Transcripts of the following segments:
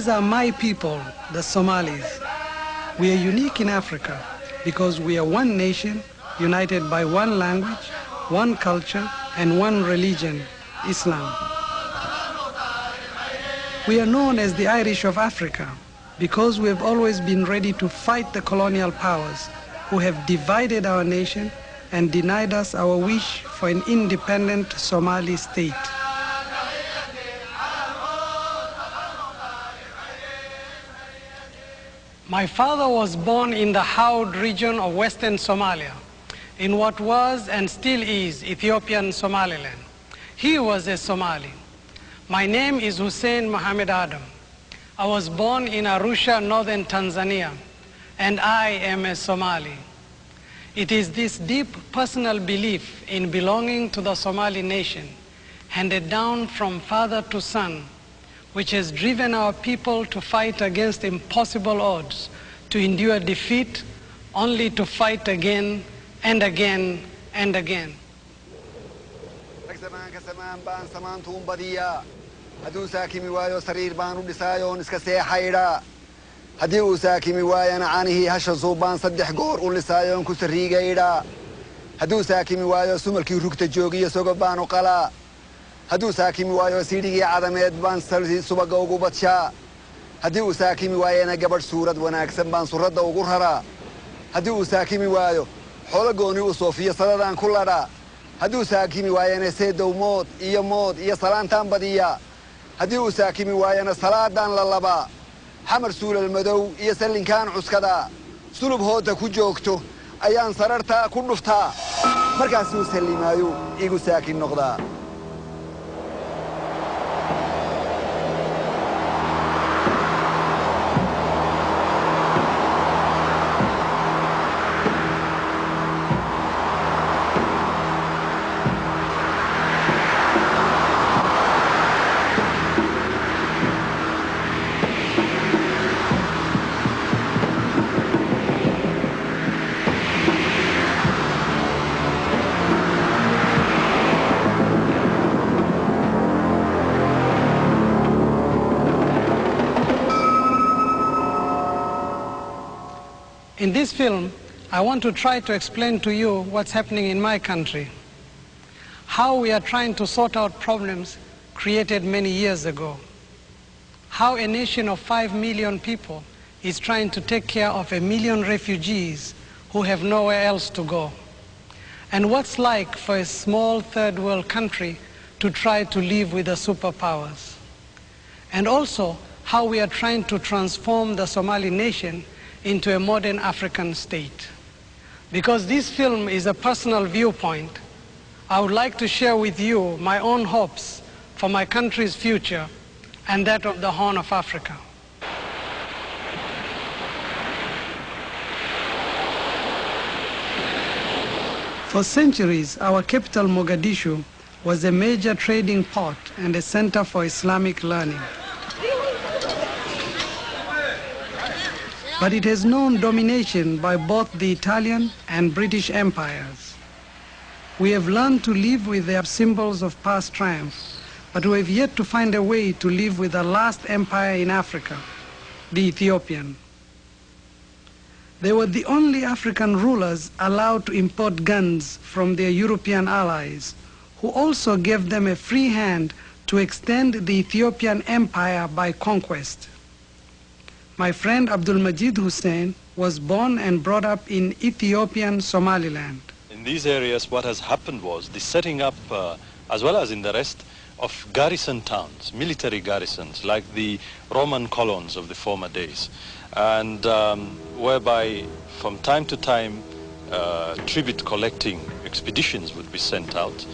These are my people, the Somalis. We are unique in Africa because we are one nation, united by one language, one culture, and one religion, Islam. We are known as the Irish of Africa because we have always been ready to fight the colonial powers who have divided our nation and denied us our wish for an independent Somali state. My father was born in the Haud region of Western Somalia, in what was and still is Ethiopian Somaliland. He was a Somali. My name is Hussein Mohammed Adam. I was born in Arusha, northern Tanzania, and I am a Somali. It is this deep personal belief in belonging to the Somali nation, handed down from father to son, which has driven our people to fight against impossible odds, to endure defeat, only to fight again and again and again. هدي وساكمي وايانا عنه هش الصوبان صدح قور ولسايون كسريقة إيدا هدو ساكمي وايا سملكي ركت الجوغية سوقبان وقلا هدو ساكمي وايا سيدي عدميت بان سلسي سبقا وقوبتشا هدو ساكمي وايانا قبر سورة وناكسن بان سورة وقرهرا هدو ساكمي وايا حولقوني وصوفية صددان كلها هدو ساكمي وايانا سيد وموت إيا صلان تنبدية هدو ساكمي وايانا صلاة دان للبا حمر سول المدو يسلين كان عسكدا سلب هوتا كجوكتو أيان صررتا كنفتا مركاسو سليمايو إيقو ساكن نقدا In this film, I want to try to explain to you what's happening in my country, how we are trying to sort out problems created many years ago, how a nation of 5 million people is trying to take care of 1 million refugees who have nowhere else to go, and what's like for a small third world country to try to live with the superpowers, and also how we are trying to transform the Somali nation into a modern African state. Because this film is a personal viewpoint, I would like to share with you my own hopes for my country's future and that of the Horn of Africa. For centuries, our capital, Mogadishu, was a major trading port and a center for Islamic learning. But it has known domination by both the Italian and British empires. We have learned to live with their symbols of past triumph, but we have yet to find a way to live with the last empire in Africa, the Ethiopian. They were the only African rulers allowed to import guns from their European allies, who also gave them a free hand to extend the Ethiopian empire by conquest. My friend Abdul Majid Hussein was born and brought up in Ethiopian Somaliland. In these areas, what has happened was the setting up, as well as in the rest, of garrison towns, military garrisons, like the Roman colons of the former days, and whereby from time to time tribute collecting expeditions would be sent out.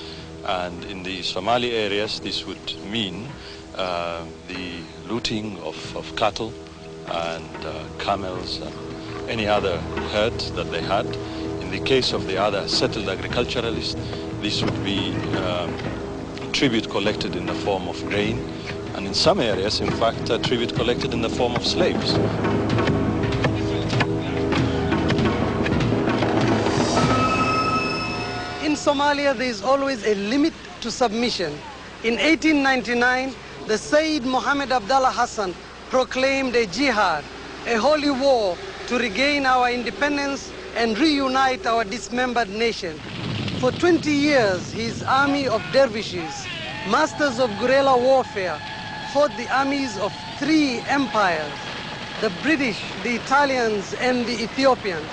And in the Somali areas, this would mean the looting of cattle and camels and any other herd that they had. In the case of the other settled agriculturalists, this would be tribute collected in the form of grain, and in some areas, in fact, tribute collected in the form of slaves. In Somalia, there is always a limit to submission. In 1899, the Sayyid Mohammed Abdallah Hassan proclaimed a jihad, a holy war to regain our independence and reunite our dismembered nation. For 20 years, his army of dervishes, masters of guerrilla warfare, fought the armies of 3 empires, the British, the Italians, and the Ethiopians.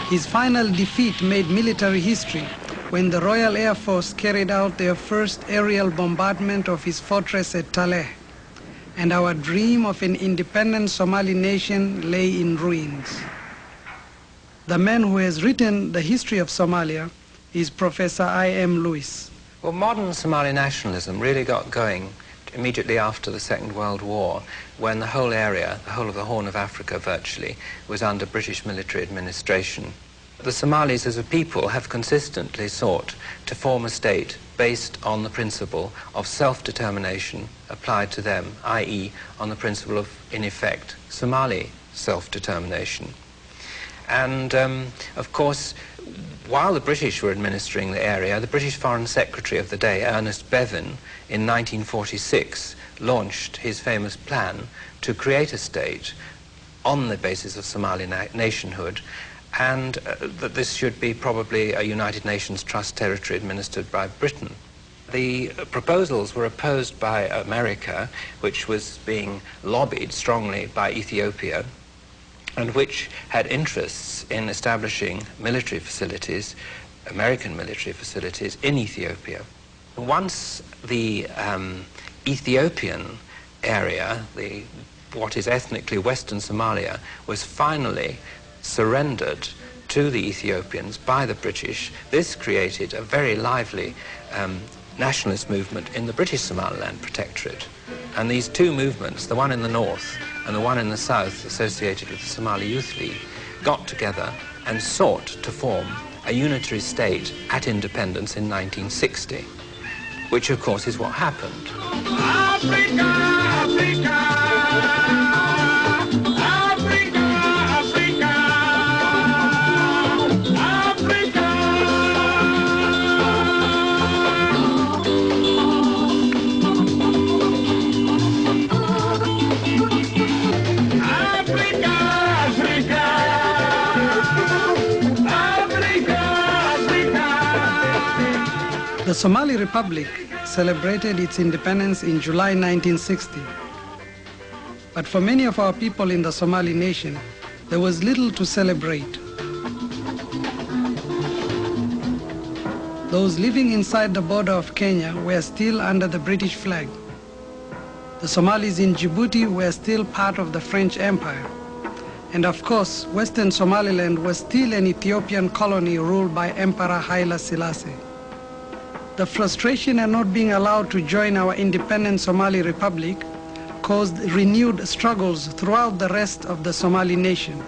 His final defeat made military history when the Royal Air Force carried out their first aerial bombardment of his fortress at Taleh, and our dream of an independent Somali nation lay in ruins. The man who has written the history of Somalia is Professor I.M. Lewis. Well, modern Somali nationalism really got going immediately after the Second World War, when the whole area, the whole of the Horn of Africa virtually, was under British military administration. The Somalis as a people have consistently sought to form a state based on the principle of self-determination applied to them, i.e. on the principle of, in effect, Somali self-determination. And, of course, while the British were administering the area, the British Foreign Secretary of the day, Ernest Bevin, in 1946, launched his famous plan to create a state on the basis of Somali nationhood, and that this should be probably a United Nations Trust territory administered by Britain. The proposals were opposed by America, which was being lobbied strongly by Ethiopia, and which had interests in establishing military facilities, American military facilities, in Ethiopia. Once the Ethiopian area, what is ethnically Western Somalia, was finally surrendered to the Ethiopians by the British, this created a very lively nationalist movement in the British Somaliland Protectorate. And these two movements, the one in the north and the one in the south, associated with the Somali Youth League, got together and sought to form a unitary state at independence in 1960, which of course is what happened. Africa, Africa, Africa, Africa, The Somali Republic celebrated its independence in July 1960. But for many of our people in the Somali nation, there was little to celebrate. Those living inside the border of Kenya were still under the British flag. The Somalis in Djibouti were still part of the French Empire. And of course, Western Somaliland was still an Ethiopian colony ruled by Emperor Haile Selassie. The frustration at not being allowed to join our independent Somali Republic caused renewed struggles throughout the rest of the Somali nation.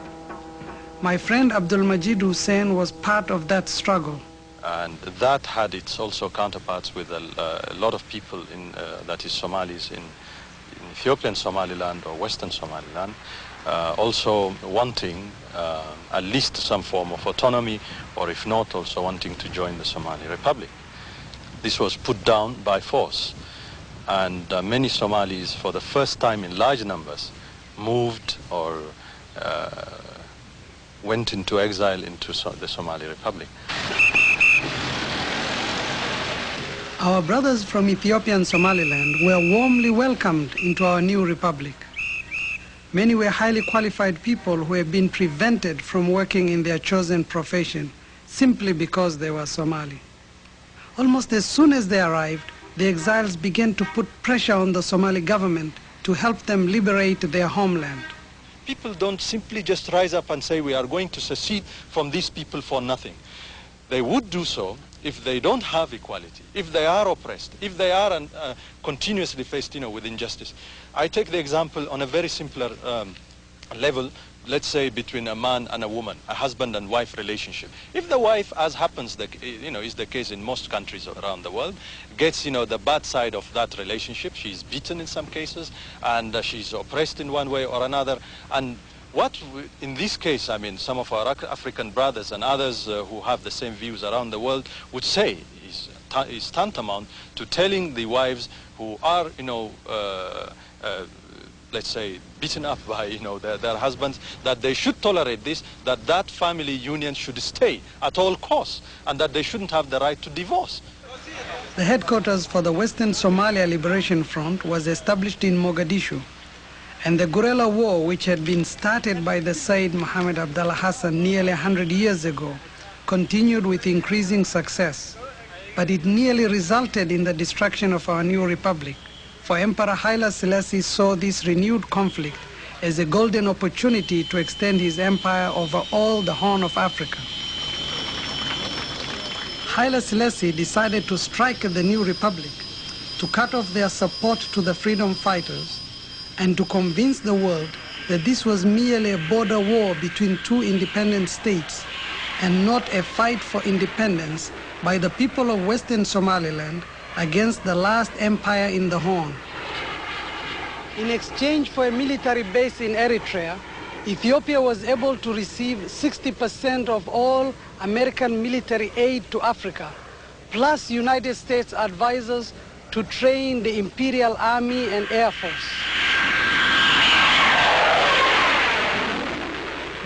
My friend Abdul Majid Hussein was part of that struggle. And that had its also counterparts with a lot of people that is Somalis in Ethiopian Somaliland or Western Somaliland, also wanting at least some form of autonomy, or if not, also wanting to join the Somali Republic. This was put down by force, and many Somalis, for the first time in large numbers, moved or went into exile into the Somali Republic. Our brothers from Ethiopian Somaliland were warmly welcomed into our new republic. Many were highly qualified people who had been prevented from working in their chosen profession simply because they were Somali. Almost as soon as they arrived, the exiles began to put pressure on the Somali government to help them liberate their homeland. People don't simply just rise up and say we are going to secede from these people for nothing. They would do so if they don't have equality, if they are oppressed, if they are continuously faced with injustice. I take the example on a very simpler level, let's say between a man and a woman, a husband and wife relationship. If the wife, as happens, is the case in most countries around the world, gets, the bad side of that relationship, she's beaten in some cases, and she's oppressed in one way or another. And in this case, some of our African brothers and others who have the same views around the world would say is, is tantamount to telling the wives who are, let's say, beaten up by, their husbands, that they should tolerate this, that family union should stay at all costs, and that they shouldn't have the right to divorce. The headquarters for the Western Somalia Liberation Front was established in Mogadishu, and the guerrilla war, which had been started by the Said Mohammed Abdallah Hassan nearly 100 years ago, continued with increasing success. But it nearly resulted in the destruction of our new republic, for Emperor Haile Selassie saw this renewed conflict as a golden opportunity to extend his empire over all the Horn of Africa. Haile Selassie decided to strike at the new republic, to cut off their support to the freedom fighters, and to convince the world that this was merely a border war between two independent states and not a fight for independence by the people of Western Somaliland against the last empire in the Horn. In exchange for a military base in Eritrea, Ethiopia was able to receive 60% of all American military aid to Africa, plus United States advisors to train the Imperial Army and Air Force.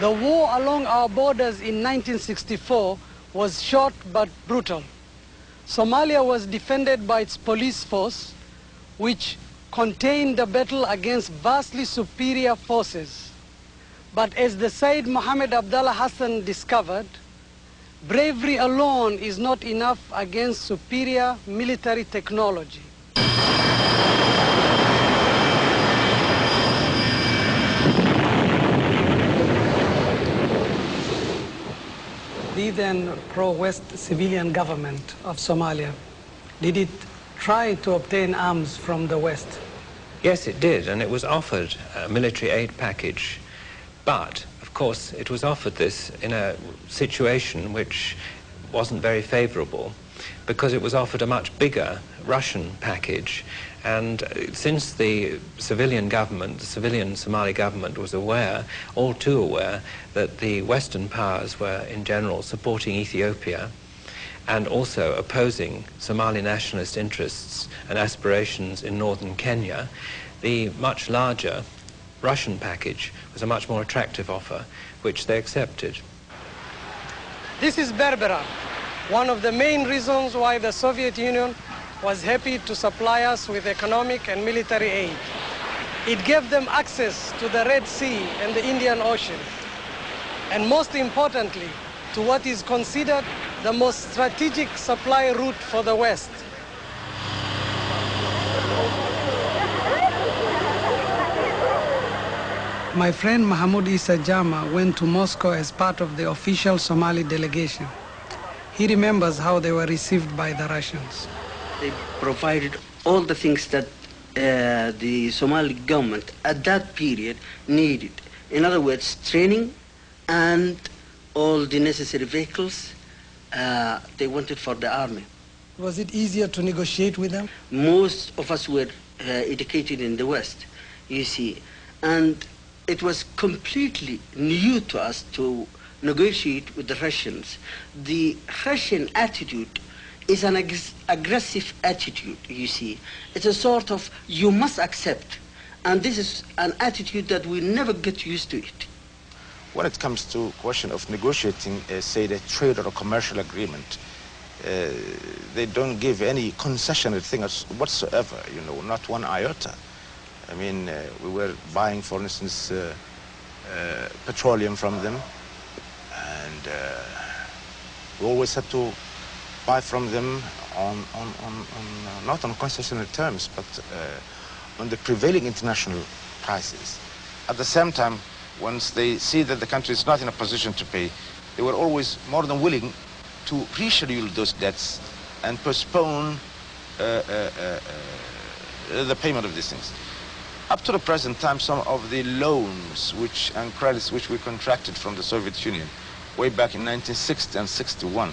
The war along our borders in 1964 was short but brutal. Somalia was defended by its police force, which contained the battle against vastly superior forces. But as the Said Mohammed Abdallah Hassan discovered, bravery alone is not enough against superior military technology. The then pro-West civilian government of Somalia, did it try to obtain arms from the West? Yes, it did, and it was offered a military aid package. But, of course, it was offered this in a situation which wasn't very favorable, because it was offered a much bigger Russian package. And since the civilian government, the civilian Somali government, was aware, all too aware, that the Western powers were in general supporting Ethiopia and also opposing Somali nationalist interests and aspirations in northern Kenya, the much larger Russian package was a much more attractive offer, which they accepted. This is Berbera, one of the main reasons why the Soviet Union was happy to supply us with economic and military aid. It gave them access to the Red Sea and the Indian Ocean, and most importantly, to what is considered the most strategic supply route for the West. My friend Mahmoud Issa Jama went to Moscow as part of the official Somali delegation. He remembers how they were received by the Russians. They provided all the things that the Somali government at that period needed. In other words, training and all the necessary vehicles they wanted for the army. Was it easier to negotiate with them? Most of us were educated in the West, you see, and it was completely new to us to negotiate with the Russians. The Russian attitude is an aggressive attitude, you see. It's a sort of, you must accept. And this is an attitude that we never get used to it. When it comes to question of negotiating, say, a trade or a commercial agreement, they don't give any concessionary thing whatsoever, not one iota. I mean, we were buying, for instance, petroleum from them, and we always had to buy from them not on concessionary terms, but on the prevailing international prices. At the same time, once they see that the country is not in a position to pay, they were always more than willing to reschedule those debts and postpone the payment of these things. Up to the present time, some of the loans and credits which we contracted from the Soviet Union way back in 1960 and 61,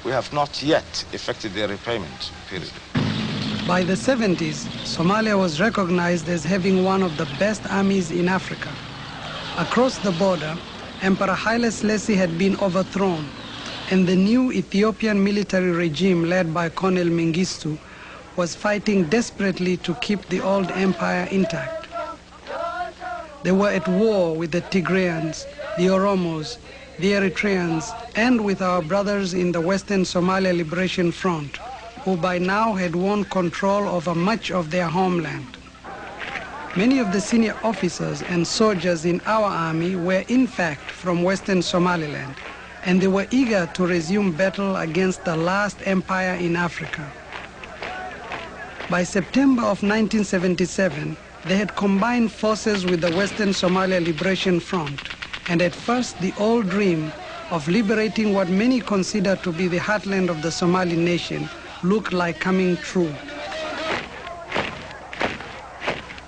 we have not yet effected their repayment period. By the 70s, Somalia was recognized as having one of the best armies in Africa. Across the border, Emperor Haile Selassie had been overthrown, and the new Ethiopian military regime led by Colonel Mengistu was fighting desperately to keep the old empire intact. They were at war with the Tigrayans, the Oromos, the Eritreans, and with our brothers in the Western Somalia Liberation Front, who by now had won control over much of their homeland. Many of the senior officers and soldiers in our army were in fact from Western Somaliland, and they were eager to resume battle against the last empire in Africa. By September of 1977, they had combined forces with the Western Somalia Liberation Front, and at first the old dream of liberating what many consider to be the heartland of the Somali nation looked like coming true.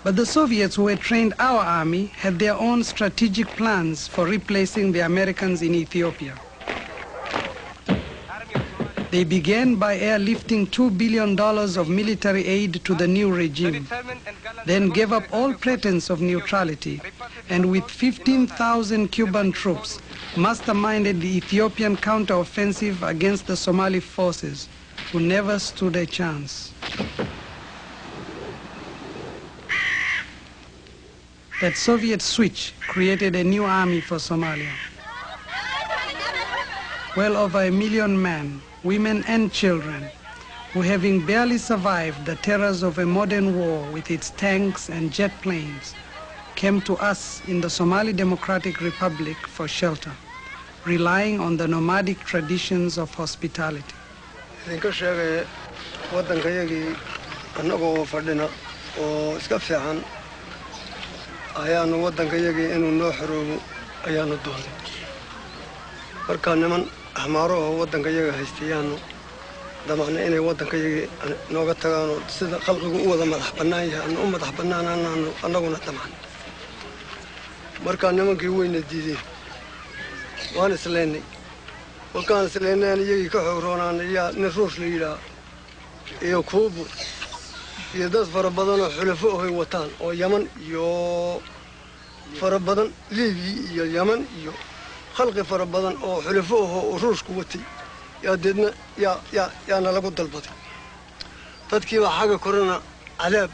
But the Soviets who had trained our army had their own strategic plans for replacing the Americans in Ethiopia. They began by airlifting $2 billion of military aid to the new regime, then gave up all pretense of neutrality, and with 15,000 Cuban troops, masterminded the Ethiopian counteroffensive against the Somali forces, who never stood a chance. That Soviet switch created a new army for Somalia. Well over 1 million men, women and children, who having barely survived the terrors of a modern war with its tanks and jet planes, came to us in the Somali Democratic Republic for shelter, relying on the nomadic traditions of hospitality. ayaanu waddankayagii inuu noo xoroobo ayaanu doonay markaa niman axmaaro oo waddankayaga haystayaanu damacna inay waddankayagii nooga tagaanoo sida khalqigu u wada madax bannaan yahay aanu u madax bannaanaanaanu annaguna damcan markaa nimankii weyna diideen waan islaynay kolkaan islaynayaan iyagii ka xoogroonaanay yaa nin ruush la yidhaah iyo kuubu iyo dad fara badan oo xulafo ahay wataan oo yaman iyo fara badan liibiya iyo yaman iyo khalqi fara badan oo xulafo oo ruushku watay yaa deedna yaana lagu dalbaday dadkii baa xagga korona cadaab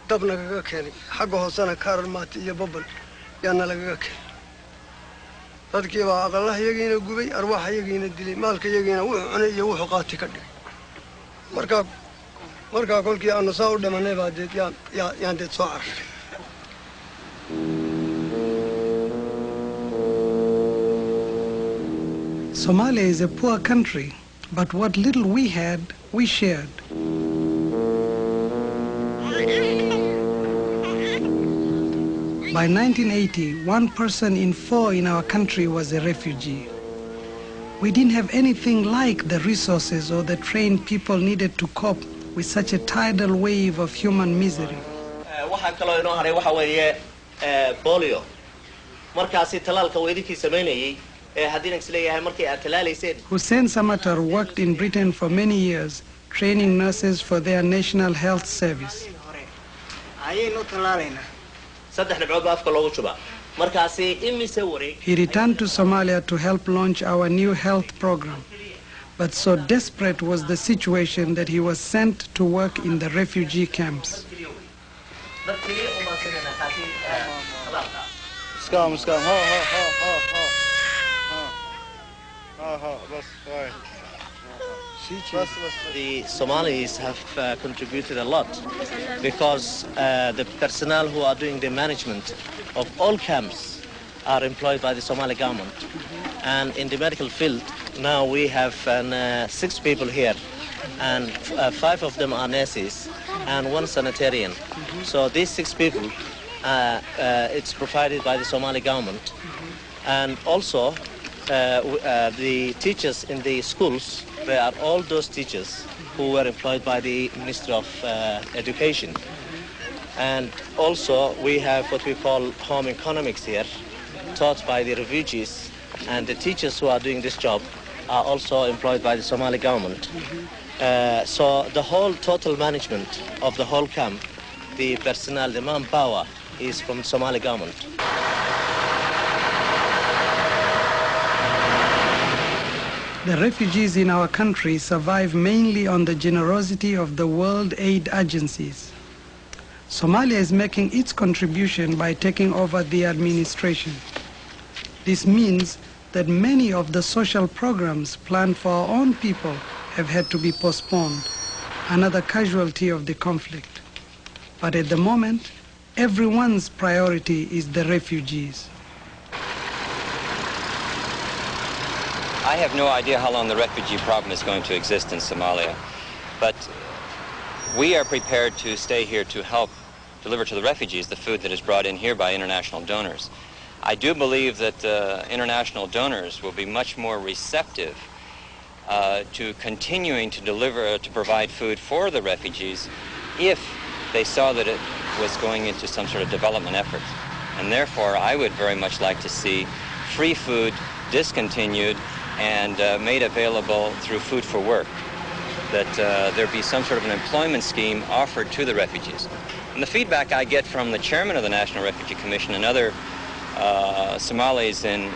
dab nagaga keenay xagga hoosena kaarar maati iyo babal yaana lagaga keenay dadkii baa aqalahayagiina gubay arwaaxayagiina dilay maalkayagiina wuxuu cunay iyo wuxuu qaati ka dhigay markaa kolkii aanu saa u dhimanay baa deed yaan deed soo carartay Somalia is a poor country, but what little we had, we shared. By 1980, 1 person in 4 in our country was a refugee. We didn't have anything like the resources or the trained people needed to cope with such a tidal wave of human misery. Waxa kale oo inoo haray waxa weeye polio markaasi talaalka weydikii sameynayay haddii aan isleeyahay markii aad talaalayseen. Hussein Samatar worked in Britain for many years, training nurses for their national health service. ayaynu talaalayna 3 dhibcood baa afka loogu shubaa markaasi imise wareeg. He returned to Somalia to help launch our new health program. But so desperate was the situation that he was sent to work in the refugee camps. The Somalis have contributed a lot because the personnel who are doing the management of all camps are employed by the Somali government. And in the medical field, now we have 6 people here, and 5 of them are nurses and 1 sanitarian. So these 6 people, it's provided by the Somali government. And also, the teachers in the schools, they are all those teachers who were employed by the Ministry of Education. And also, we have what we call home economics here, taught by the refugees. And the teachers who are doing this job are also employed by the Somali government. So the whole total management of the whole camp, the personnel, the manpower, is from the Somali government. The refugees in our country survive mainly on the generosity of the world aid agencies. Somalia is making its contribution by taking over the administration. This means that many of the social programs planned for our own people have had to be postponed, another casualty of the conflict. But at the moment, everyone's priority is the refugees. I have no idea how long the refugee problem is going to exist in Somalia, but we are prepared to stay here to help deliver to the refugees the food that is brought in here by international donors. I do believe that international donors will be much more receptive to continuing to provide food for the refugees if they saw that it was going into some sort of development effort. And therefore, I would very much like to see free food discontinued and made available through Food for Work, that there be some sort of an employment scheme offered to the refugees. And the feedback I get from the chairman of the National Refugee Commission and other Somalis in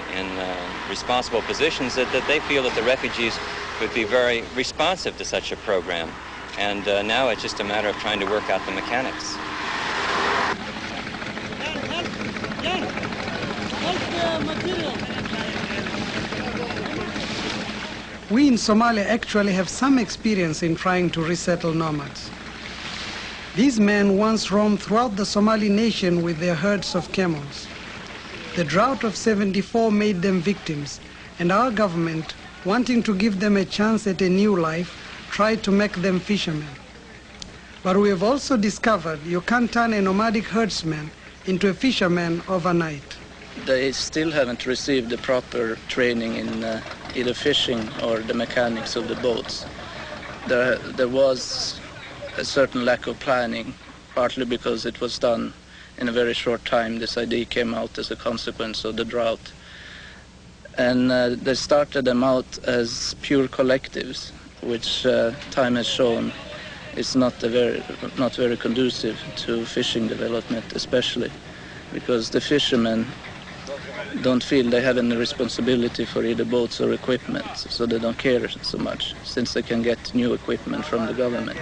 responsible positions that they feel that the refugees would be very responsive to such a program. And now it's just a matter of trying to work out the mechanics. We in Somalia actually have some experience in trying to resettle nomads. These men once roamed throughout the Somali nation with their herds of camels. The drought of '74 made them victims, and our government, wanting to give them a chance at a new life, tried to make them fishermen. But we have also discovered you can't turn a nomadic herdsman into a fisherman overnight. They still haven't received the proper training in either fishing or the mechanics of the boats. There was a certain lack of planning, partly because it was done in a very short time. This idea came out as a consequence of the drought. And they started them out as pure collectives, which time has shown is not very conducive to fishing development, especially because the fishermen don't feel they have any responsibility for either boats or equipment, so they don't care so much, since they can get new equipment from the government.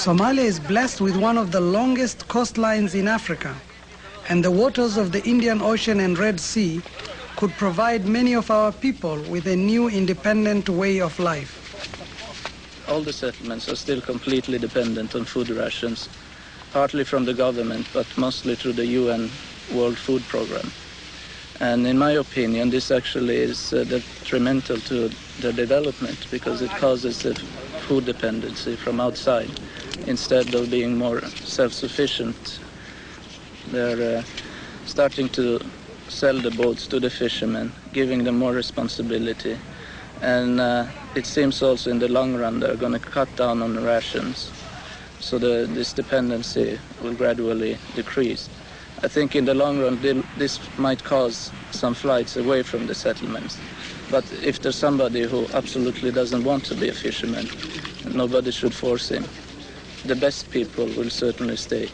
Somalia is blessed with one of the longest coastlines in Africa, and the waters of the Indian Ocean and Red Sea could provide many of our people with a new independent way of life. All the settlements are still completely dependent on food rations, partly from the government, but mostly through the UN World Food Program. And in my opinion, this actually is detrimental to their development, because it causes a food dependency from outside instead of being more self-sufficient. They're starting to sell the boats to the fishermen, giving them more responsibility. And it seems also in the long run they're going to cut down on the rations, so this dependency will gradually decrease. I think in the long run this might cause some flights away from the settlements. But if there's somebody who absolutely doesn't want to be a fisherman, nobody should force him. The best people will certainly stay.